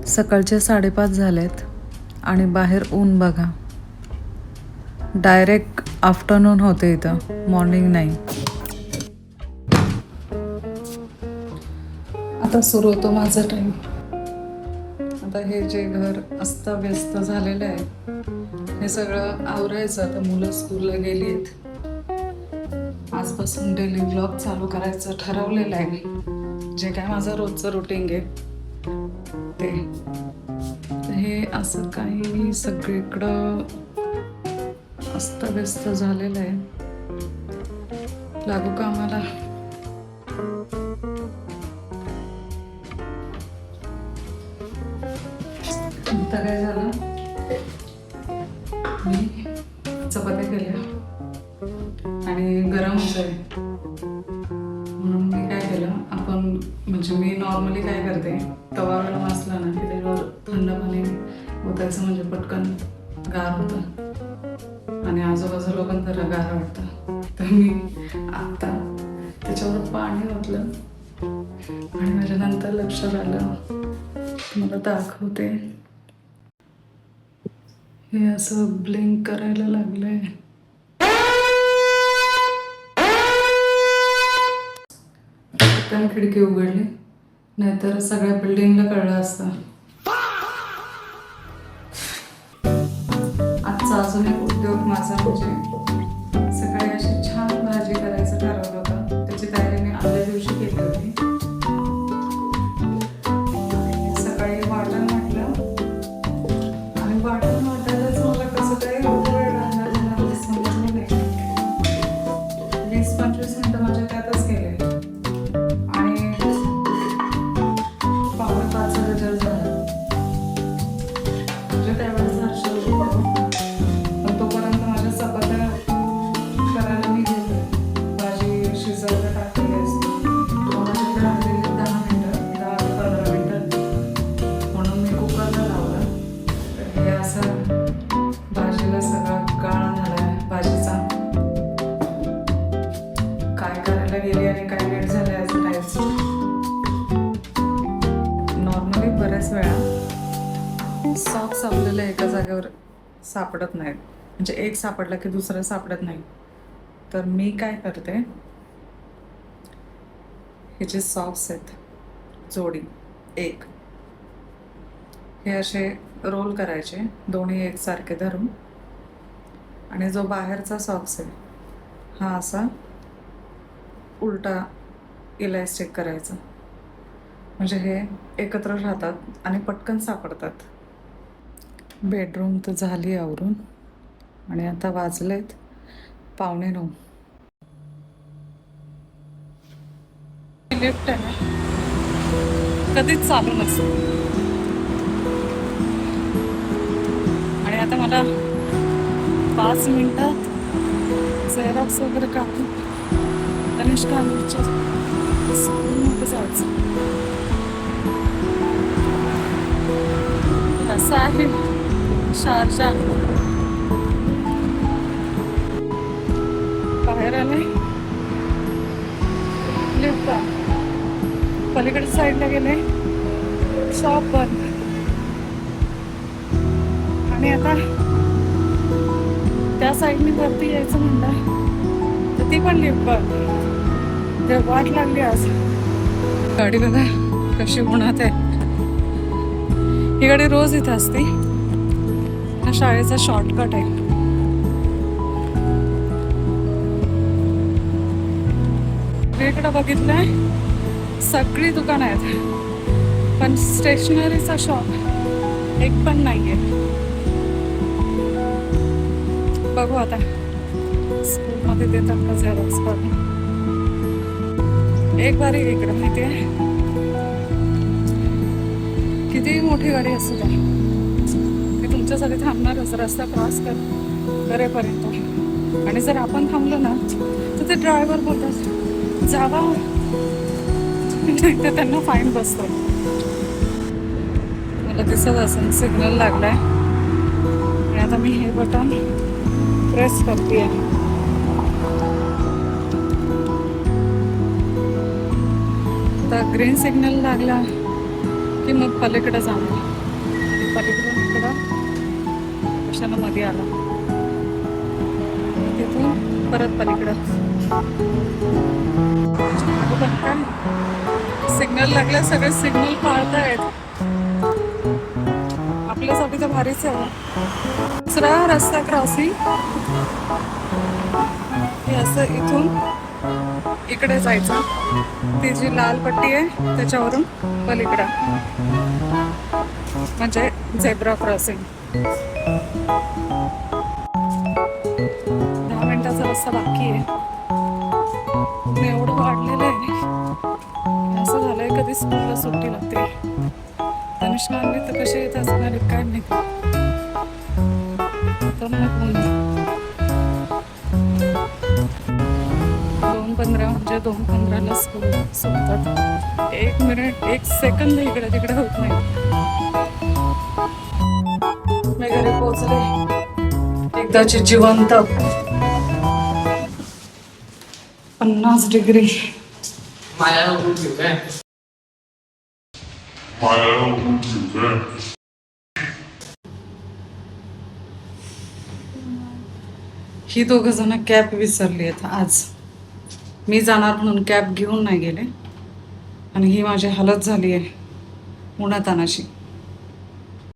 सकाळचे 5:30 झालेत आणि बाहेर ऊन बघा. डायरेक्ट आफ्टरनून होते इथं, मॉर्निंग नाही. आता सुरू होतो माझा टाईम. आता हे जे घर अस्ताव्यस्त झालेलं आहे हे सगळं आवरायचं. आता मुलं स्कूलला गेली आहेत. आजपासून डेली व्लॉग चालू करायचं ठरवलेलं आहे. जे काय माझं रोजचं रुटीन आहे ते. हे असं काही सगळीकडं अस्ताव्यस्त झालेलं आहे. लागू का आम्हाला? आता काय झालं, मी चपात्या केल्या आणि गरम होतंय म्हणून मी काय केलं, आपण म्हणजे मी नॉर्मली काय करते, तवा गरम असला ना की त्याच्यावर थंड पाणी ओतायचं म्हणजे पटकन गार होतं आणि आजूबाजूला पण जरा गार वाटतं. तर मी आत्ता त्याच्यावर पाणी ओतलं आणि माझ्या नंतर लक्षात आलं, मला दाखवते. हे असं ब्लिंक करायला लागलंय. पटकन खिडकी उघडली, नाहीतर सगळ्या बिल्डिंगला कळलं असतं. आजचा अजून एक उद्योग माझा म्हणजे सकाळी अशी छान भाजी करायचं ठरवलं होतं. त्याची तयारी मी आदल्या दिवशी केली होती. सकाळी वाटण म्हटलं आणि वाटण वाटायलाच मला कसं काही वेळ लागला समजलं नाही. 20-25 मिनिटं माझ्या त्यातच गेले आणि 4:45 गजर झाला. म्हणजे त्यावेळेस हर्षल होतो, पण तोपर्यंत माझ्या चपात्या करायला मी गेले. भाजी शिजायला टाकलेली असते. कोणाच्याकडे लागलेली 10 मिनिटं, 10 ते 15 मिनिटं, म्हणून मी कुकरला लावलं. तर हे असं भाजीला सगळा गाळ झालाय भाजीचा. काय करायला गेली आणि काय लेट झालंय असं टाईप्स. नॉर्मली बऱ्याच वेळा सॉक्स आपल्याला एका जागेवर सापडत नाहीत, म्हणजे एक सापडला की दुसरं सापडत नाही. तर मी काय करते, हे जे सॉक्स आहेत जोडी एक, हे असे रोल करायचे दोन्ही एकसारखे धरून, आणि जो बाहेरचा सॉक्स आहे हा असा उलटा इलॅस्टिक करायचा, म्हणजे हे एकत्र राहतात आणि पटकन सापडतात. बेडरूम तर झाली आवरून आणि आता वाजलेत 8:45. लिफ्ट आहे ना, कधीच चालू नसते आणि आता मला 5 मिनिटात झेरॉक्स वगैरे काढून तनिष्का स्कूलमध्ये जायचं. असं आहे शारजा. बाहेर आले, लिफ्ट पलीकडच्या साईडला गेले, शॉप बंद आणि आता त्या साईडने वरती यायचं म्हणलं तर ती पण लिफ्ट बंद. वाट लागली आज. गाडी बघा कशी उन्हात आहे. ही गाडी रोज इथे असते. हा शाळेचा शॉर्टकट आहे. इकडं बघितलंय सगळी दुकानं आहेत, पण स्टेशनरीचा शॉप एक पण नाहीये. बघू आता स्कूलमध्ये देतात का झेरॉक्स काढून. एक बारी इकडं माहिती आहे, कितीही मोठी गाडी असू द्या ती तुमच्यासाठी थांबणारच रस्ता क्रॉस करेपर्यंत. आणि जर आपण थांबलो ना तर ते ड्रायव्हर बोलतात जावा, तर त्यांना फाईन बसतो. मला दिसत असेल सिग्नल लागलाय आणि आता मी हे बटन प्रेस करते. आता ग्रीन सिग्नल लागला की मग पलीकडे जाणार. पलीकडून इकडं कशाला मध्ये आला, तिथून परत पलीकडं. पण काय सिग्नल लागले, सगळे सिग्नल पाळतायत. आपल्यासाठी तर भारीच आहे. दुसरा रस्ता क्रॉसिंग हे असं इथून इकडे जायचं. ती जी लाल पट्टी आहे त्याच्यावरून पलीकडं म्हणजे झेब्रा क्रॉसिंग. 10 मिनिटाचा रस्ता बाकी आहे. ऊन एवढं वाढलेलं आहे, असं झालंय कधी स्कूलला सुट्टी लागते. तनिष्कांनी तर कसे येत असणार काय नाही. तर मग 2:15 म्हणजे 2:15ला स्कूल सुटतात. 1 मिनिट 1 सेकंद इकडे तिकडे होत नाही. मी घरी पोहोचले एकदाची जिवंत. 50 डिग्री. ही दोघं जण कॅब विसरली आहेत आज. मी जाणार म्हणून कॅब घेऊन नाही गेले आणि ही माझी हालत झाली आहे उन्हातानाशी.